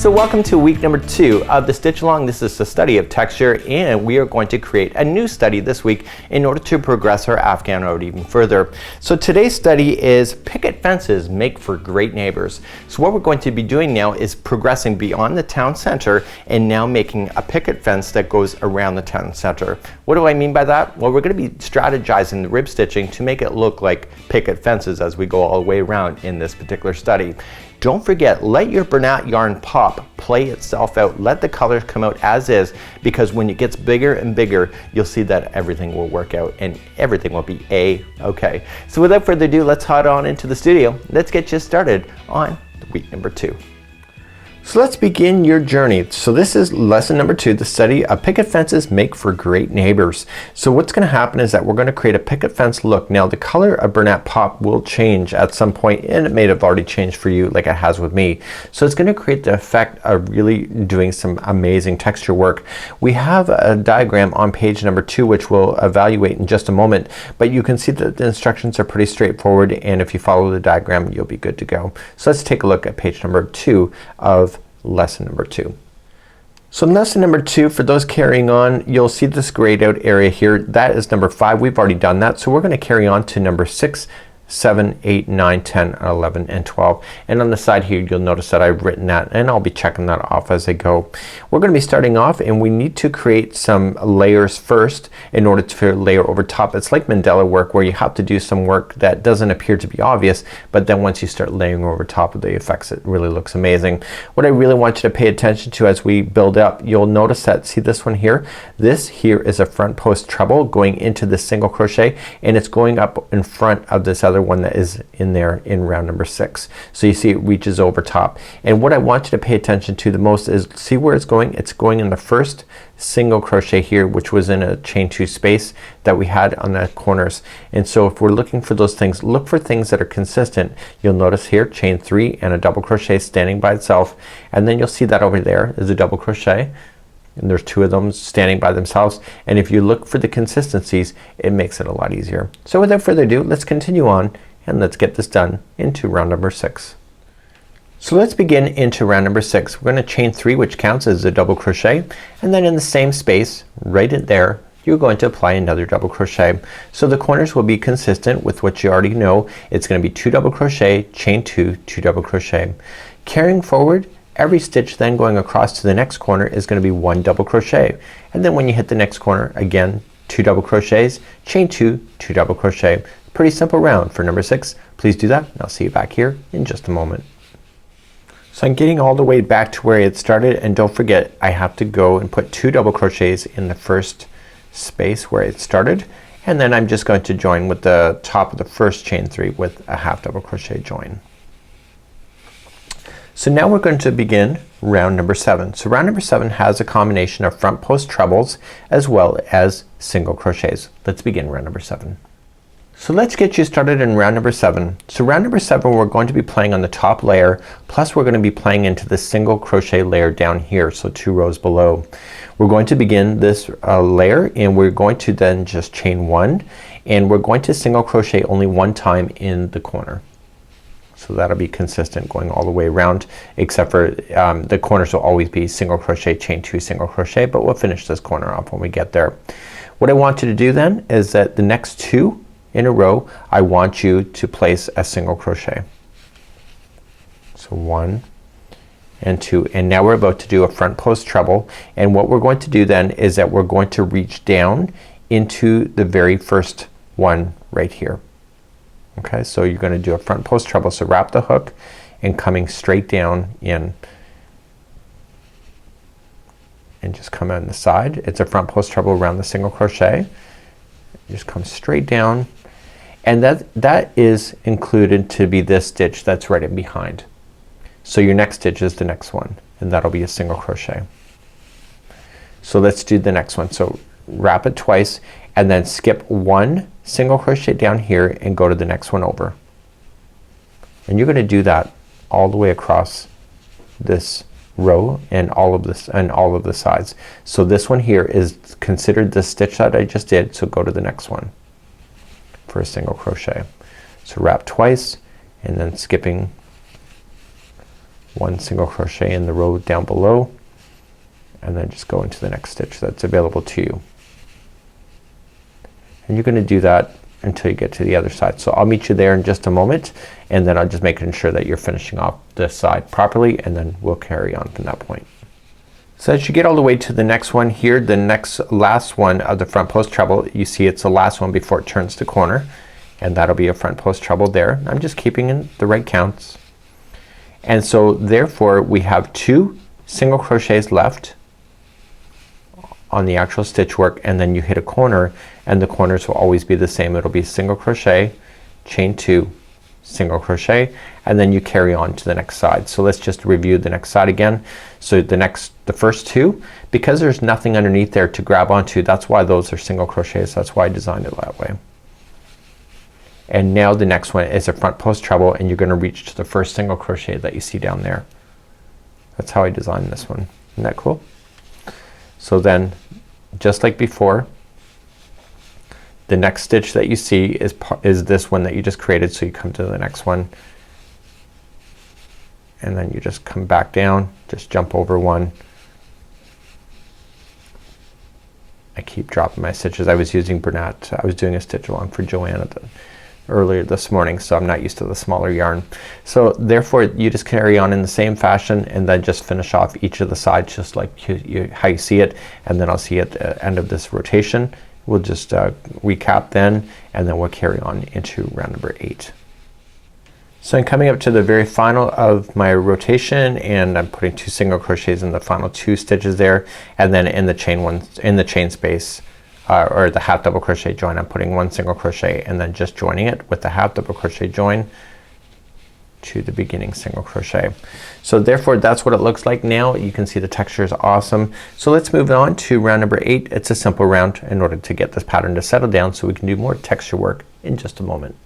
So welcome to week number 2 of the Stitch Along. This is the study of texture, and we are going to create a new study this week in order to progress our Afghan road even further. So today's study is picket fences make for great neighbors. So what we're going to be doing now is progressing beyond the town center and now making a picket fence that goes around the town center. What do I mean by that? Well, we're going to be strategizing the rib stitching to make it look like picket fences as we go all the way around in this particular study. Don't forget, let your Bernat yarn pop play itself out. Let the colors come out as is, because when it gets bigger and bigger, you'll see that everything will work out and everything will be A-okay. So without further ado, let's head on into the studio. Let's get you started on week number 2. So let's begin your journey. So this is lesson number 2, the study of picket fences make for great neighbors. So what's going to happen is that we're going to create a picket fence look. Now the color of Bernat Pop will change at some point, and it may have already changed for you like it has with me. So it's going to create the effect of really doing some amazing texture work. We have a diagram on page number 2 which we'll evaluate in just a moment, but you can see that the instructions are pretty straightforward, and if you follow the diagram you'll be good to go. So let's take a look at page number 2 of lesson number 2. So in lesson number 2, for those carrying on, you'll see this grayed out area here. That is number 5. We've already done that. So we're going to carry on to number 6, 7, 8, 9, 10, 11, and 12. And on the side here you'll notice that I've written that, and I'll be checking that off as I go. We're going to be starting off, and we need to create some layers first in order to layer over top. It's like Mandela work, where you have to do some work that doesn't appear to be obvious, but then once you start layering over top of the effects, it really looks amazing. What I really want you to pay attention to as we build up, you'll notice that, see this one here? This here is a front post treble going into the single crochet, and it's going up in front of this other one that is in there in round number 6. So you see it reaches over top, and what I want you to pay attention to the most is, see where it's going? It's going in the first single crochet here, which was in a chain 2 space that we had on the corners. And so if we're looking for those things, look for things that are consistent. You'll notice here chain 3 and a double crochet standing by itself, and then you'll see that over there is a double crochet, and there's 2 of them standing by themselves. And if you look for the consistencies, it makes it a lot easier. So without further ado, let's continue on and let's get this done into round number 6. So let's begin into round number 6. We're going to chain 3, which counts as a double crochet, and then in the same space right in there you're going to apply another double crochet. So the corners will be consistent with what you already know. It's going to be 2 double crochet, chain 2, 2 double crochet. Carrying forward, every stitch then going across to the next corner is going to be 1 double crochet, and then when you hit the next corner, again 2 double crochets, chain 2, 2 double crochet. Pretty simple round for number 6. Please do that, and I'll see you back here in just a moment. So I'm getting all the way back to where it started, and don't forget I have to go and put 2 double crochets in the first space where it started, and then I'm just going to join with the top of the first chain 3 with a half double crochet join. So now we're going to begin round number 7. So round number 7 has a combination of front post trebles as well as single crochets. Let's begin round number 7. So let's get you started in round number 7. So round number 7 we're going to be playing on the top layer, plus we're going to be playing into the single crochet layer down here, so 2 rows below. We're going to begin this layer, and we're going to then just chain 1, and we're going to single crochet only 1 time in the corner. So that'll be consistent going all the way around, except for the corners will always be single crochet, chain 2, single crochet, but we'll finish this corner off when we get there. What I want you to do then is that the next 2 in a row, I want you to place a single crochet. So 1 and 2, and now we're about to do a front post treble, and what we're going to do then is that we're going to reach down into the very first one right here. Okay, so you're going to do a front post treble, so wrap the hook and coming straight down in, and just come on the side. It's a front post treble around the single crochet. Just come straight down, and that is included to be this stitch that's right in behind. So your next stitch is the next one, and that'll be a single crochet. So let's do the next one. So wrap it twice and then skip 1 single crochet down here and go to the next one over. And you're gonna do that all the way across this row and all of this and all of the sides. So this one here is considered the stitch that I just did, so go to the next one for a single crochet. So wrap twice and then skipping 1 single crochet in the row down below, and then just go into the next stitch that's available to you. And you're gonna do that until you get to the other side. So I'll meet you there in just a moment, and then I'll just make sure that you're finishing off this side properly, and then we'll carry on from that point. So as you get all the way to the next one here, the last one of the front post treble, you see it's the last one before it turns the corner, and that'll be a front post treble there. I'm just keeping in the right counts. And so therefore we have 2 single crochets left on the actual stitch work, and then you hit a corner, and the corners will always be the same. It'll be single crochet, chain 2, single crochet, and then you carry on to the next side. So let's just review the next side again. So the first 2, because there's nothing underneath there to grab onto, that's why those are single crochets. That's why I designed it that way. And now the next one is a front post treble, and you're gonna reach to the first single crochet that you see down there. That's how I designed this one. Isn't that cool? So then, just like before, the next stitch that you see is this one that you just created. So you come to the next one, and then you just come back down, just jump over one. I keep dropping my stitches. I was using Bernat. I was doing a stitch along for Joanna earlier this morning, so I'm not used to the smaller yarn. So therefore you just carry on in the same fashion, and then just finish off each of the sides just like how you see it, and then I'll see at the end of this rotation. We'll just recap then, and then we'll carry on into round number 8. So I'm coming up to the very final of my rotation, and I'm putting 2 single crochets in the final 2 stitches there, and then in the chain space or the half double crochet join, I'm putting 1 single crochet and then just joining it with the half double crochet join to the beginning single crochet. So therefore that's what it looks like now. You can see the texture is awesome. So let's move on to round number 8. It's a simple round in order to get this pattern to settle down, so we can do more texture work in just a moment.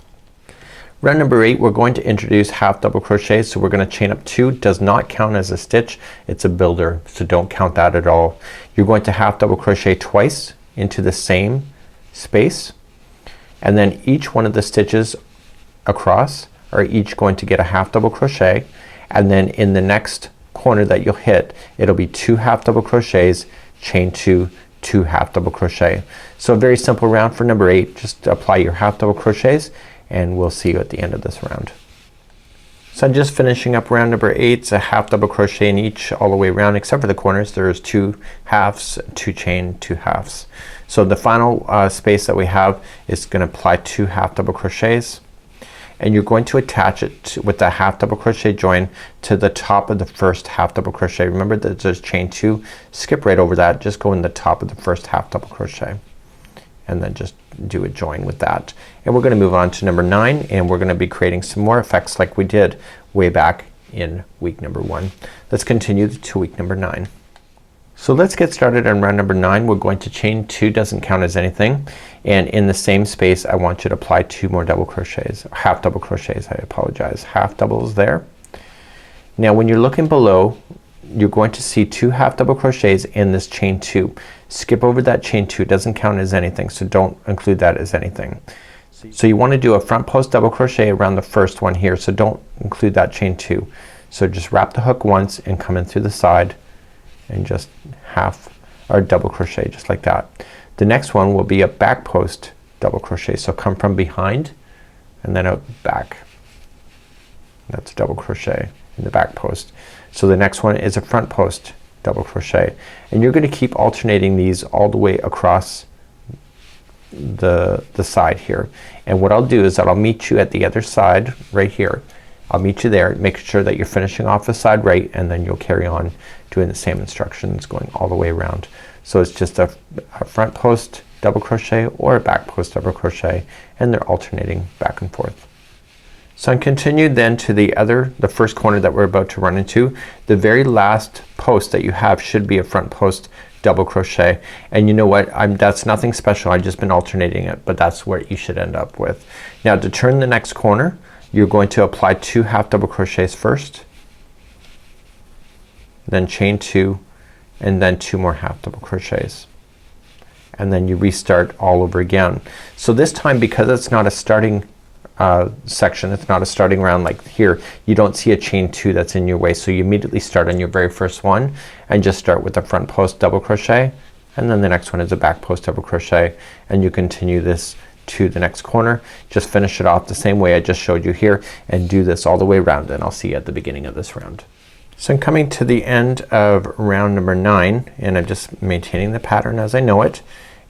Round number 8, we're going to introduce half double crochets. So we're gonna chain up 2. Does not count as a stitch. It's a builder, so don't count that at all. You're going to half double crochet twice into the same space, and then each one of the stitches across are each going to get a half double crochet, and then in the next corner that you'll hit, it'll be 2 half double crochets, chain 2, 2 half double crochet. So a very simple round for number 8. Just apply your half double crochets, and we'll see you at the end of this round. So I'm just finishing up round number 8. It's a half double crochet in each all the way around, except for the corners. There's 2 halves, 2 chain, 2 halves. So the final space that we have is gonna apply 2 half double crochets, and you're going to attach it with the half double crochet join to the top of the first half double crochet. Remember that there's chain 2. Skip right over that. Just go in the top of the first half double crochet, and then just do a join with that. And we're gonna move on to number 9, and we're gonna be creating some more effects like we did way back in week number 1. Let's continue to week number 9. So let's get started on round number 9. We're going to chain 2, doesn't count as anything, and in the same space I want you to apply 2 more double crochets, half double crochets, I apologize, half doubles there. Now when you're looking below, you're going to see 2 half double crochets in this chain 2. Skip over that chain 2. It doesn't count as anything, so don't include that as anything. So you want to do a front post double crochet around the first one here, so don't include that chain 2. So just wrap the hook once and come in through the side and just half or double crochet just like that. The next one will be a back post double crochet, so come from behind and then out back. That's a double crochet in the back post. So the next one is a front post double crochet, and you're gonna keep alternating these all the way across the side here. And what I'll do is that I'll meet you at the other side right here. I'll meet you there. Make sure that you're finishing off the side right, and then you'll carry on doing the same instructions going all the way around. So it's just a front post double crochet or a back post double crochet, and they're alternating back and forth. So I continued then to the first corner that we're about to run into. The very last post that you have should be a front post double crochet, and you know what, that's nothing special. I've just been alternating it, but that's what you should end up with. Now to turn the next corner, you're going to apply 2 half double crochets first, then chain 2, and then 2 more half double crochets, and then you restart all over again. So this time, because it's not a starting section. It's not a starting round like here. You don't see a chain 2 that's in your way, so you immediately start on your very first one and just start with the front post double crochet, and then the next one is a back post double crochet, and you continue this to the next corner. Just finish it off the same way I just showed you here and do this all the way around, and I'll see you at the beginning of this round. So I'm coming to the end of round number 9, and I'm just maintaining the pattern as I know it,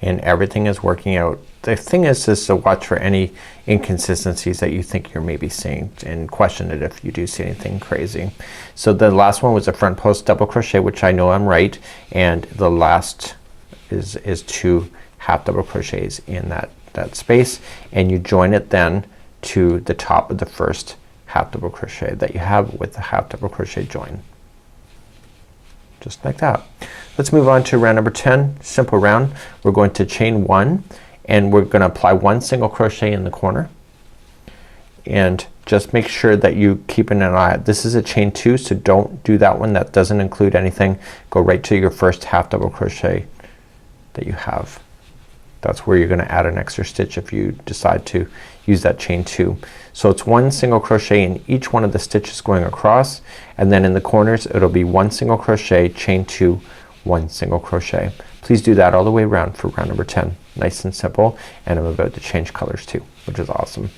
and everything is working out. The thing is to watch for any inconsistencies that you think you're maybe seeing and question it if you do see anything crazy. So the last one was a front post double crochet, which I know I'm right, and the last is 2 half double crochets in that space, and you join it then to the top of the first half double crochet that you have with the half double crochet join. Just like that. Let's move on to round number 10. Simple round. We're going to chain 1 and we're gonna apply 1 single crochet in the corner, and just make sure that you keep an eye. This is a chain 2, so don't do that one. That doesn't include anything. Go right to your first half double crochet that you have. That's where you're gonna add an extra stitch if you decide to use that chain 2. So it's 1 single crochet in each one of the stitches going across, and then in the corners it'll be 1 single crochet, chain 2, 1 single crochet. Please do that all the way around for round number 10. Nice and simple, and I'm about to change colors too, which is awesome.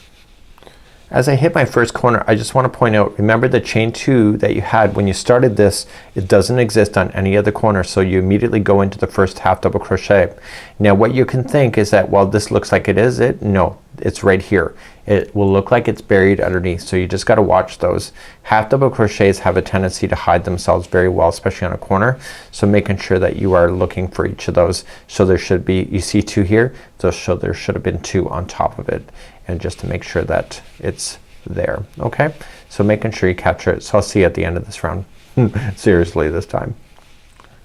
As I hit my first corner, I just want to point out, remember the chain 2 that you had when you started this, it doesn't exist on any other corner, so you immediately go into the first half double crochet. Now what you can think is that, well, this looks like it is it. No, it's right here. It will look like it's buried underneath, so you just got to watch those. Half double crochets have a tendency to hide themselves very well, especially on a corner, so making sure that you are looking for each of those. So there should be, you see 2 here, so there should have been 2 on top of it, and just to make sure that it's there. Okay, so making sure you capture it. So I'll see you at the end of this round. Seriously this time.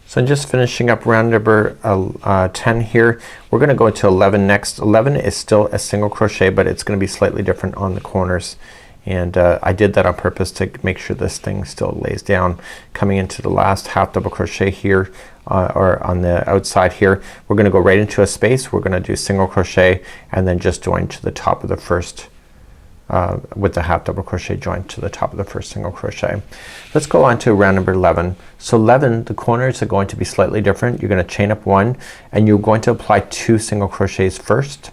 So I'm just finishing up round number 10 here. We're gonna go into 11 next. 11 is still a single crochet, but it's gonna be slightly different on the corners, and I did that on purpose to make sure this thing still lays down. Coming into the last half double crochet here, or on the outside here, we're gonna go right into a space. We're gonna do single crochet and then just join to the top of the first with the half double crochet join to the top of the first single crochet. Let's go on to round number 11. So 11, the corners are going to be slightly different. You're gonna chain up 1 and you're going to apply 2 single crochets first,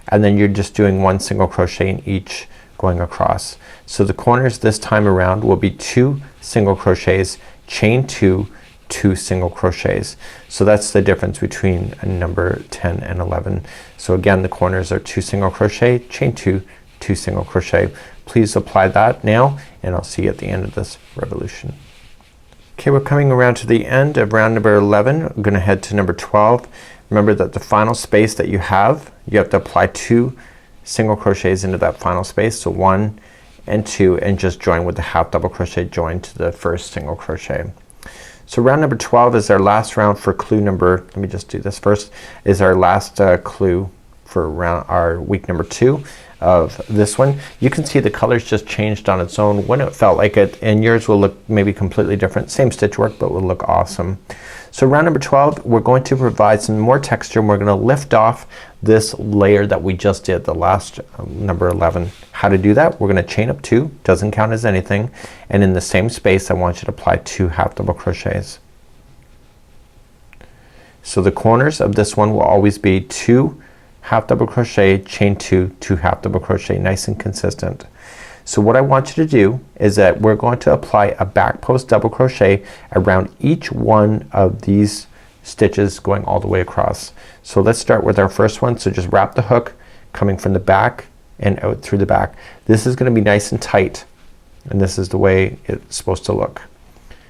and then you're just doing 1 single crochet in each going across. So the corners this time around will be 2 single crochets, chain 2, 2 single crochets. So that's the difference between number 10 and 11. So again, the corners are 2 single crochet, chain 2, 2 single crochet. Please apply that now, and I'll see you at the end of this revolution. Okay, we're coming around to the end of round number 11. I'm gonna head to number 12. Remember that the final space that you have to apply 2 single crochets into that final space. So 1 and 2, and just join with the half double crochet join to the first single crochet. So round number 12 is our last round for clue number, let me just do this first, is our last clue for our week number 2 of this one. You can see the colors just changed on its own when it felt like it, and yours will look maybe completely different. Same stitch work, but will look awesome. So round number 12, we're going to provide some more texture, and we're gonna lift off this layer that we just did, the last number 11. How to do that? We're gonna chain up 2, doesn't count as anything, and in the same space I want you to apply 2 half double crochets. So the corners of this one will always be 2 half double crochet, chain 2, 2 half double crochet, nice and consistent. So what I want you to do is that we're going to apply a back post double crochet around each one of these stitches going all the way across. So let's start with our first one. So just wrap the hook coming from the back and out through the back. This is gonna be nice and tight, and this is the way it's supposed to look.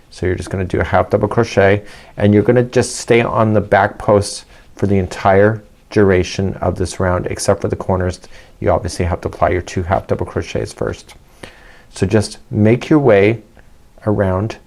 So you're just gonna do a half double crochet, and you're gonna just stay on the back post for the entire duration of this round, except for the corners. You obviously have to apply your 2 half double crochets first. So just make your way around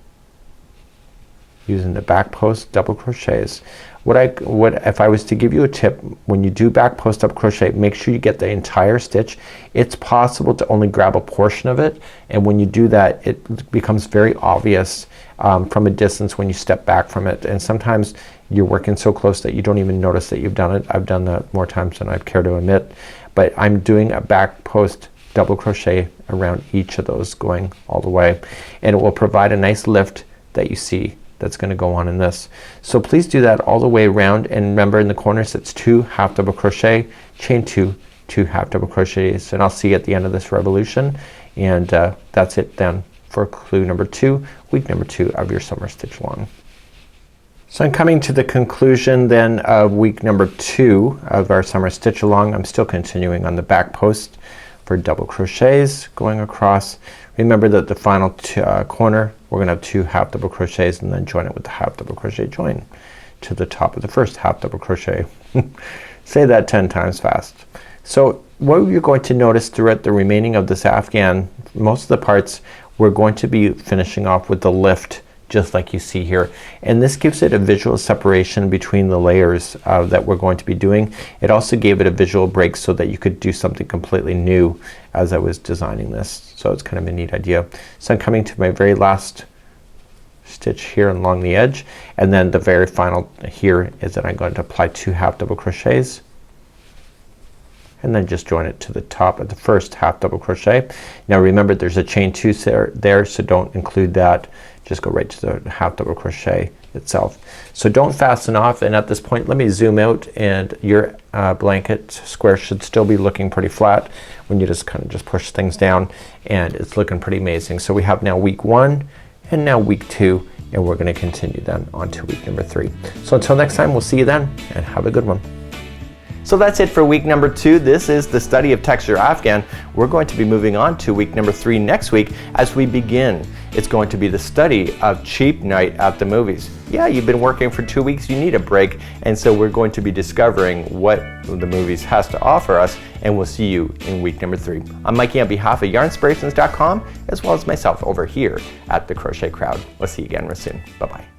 using the back post double crochets. If I was to give you a tip, when you do back post double crochet, make sure you get the entire stitch. It's possible to only grab a portion of it, and when you do that it becomes very obvious from a distance when you step back from it, and sometimes you're working so close that you don't even notice that you've done it. I've done that more times than I care to admit, but I'm doing a back post double crochet around each of those going all the way, and it will provide a nice lift that you see that's gonna go on in this. So please do that all the way around, and remember in the corners it's 2 half double crochet, chain 2, 2 half double crochets, and I'll see you at the end of this revolution. And that's it then for clue number 2, week number 2 of your summer stitch along. So I'm coming to the conclusion then of week number 2 of our summer stitch along. I'm still continuing on the back post for double crochets going across. Remember that the final corner we're gonna have 2 half double crochets and then join it with the half double crochet join to the top of the first half double crochet. Say that 10 times fast. So what you're going to notice throughout the remaining of this afghan, most of the parts we're going to be finishing off with the lift just like you see here, and this gives it a visual separation between the layers that we're going to be doing. It also gave it a visual break so that you could do something completely new as I was designing this. So it's kind of a neat idea. So I'm coming to my very last stitch here along the edge, and then the very final here is that I'm going to apply 2 half double crochets and then just join it to the top of the first half double crochet. Now remember there's a chain 2 there, so don't include that. Just go right to the half double crochet itself. So don't fasten off, and at this point let me zoom out, and your blanket square should still be looking pretty flat when you just kind of just push things down, and it's looking pretty amazing. So we have now week 1 and now week 2, and we're gonna continue then on to week number 3. So until next time, we'll see you then, and have a good one. So that's it for week number 2. This is the study of texture afghan. We're going to be moving on to week number 3 next week as we begin. It's going to be the study of cheap night at the movies. Yeah, you've been working for 2 weeks, you need a break, and so we're going to be discovering what the movies has to offer us, and we'll see you in week number 3. I'm Mikey on behalf of Yarnspirations.com as well as myself over here at the Crochet Crowd. We'll see you again real soon. Bye bye.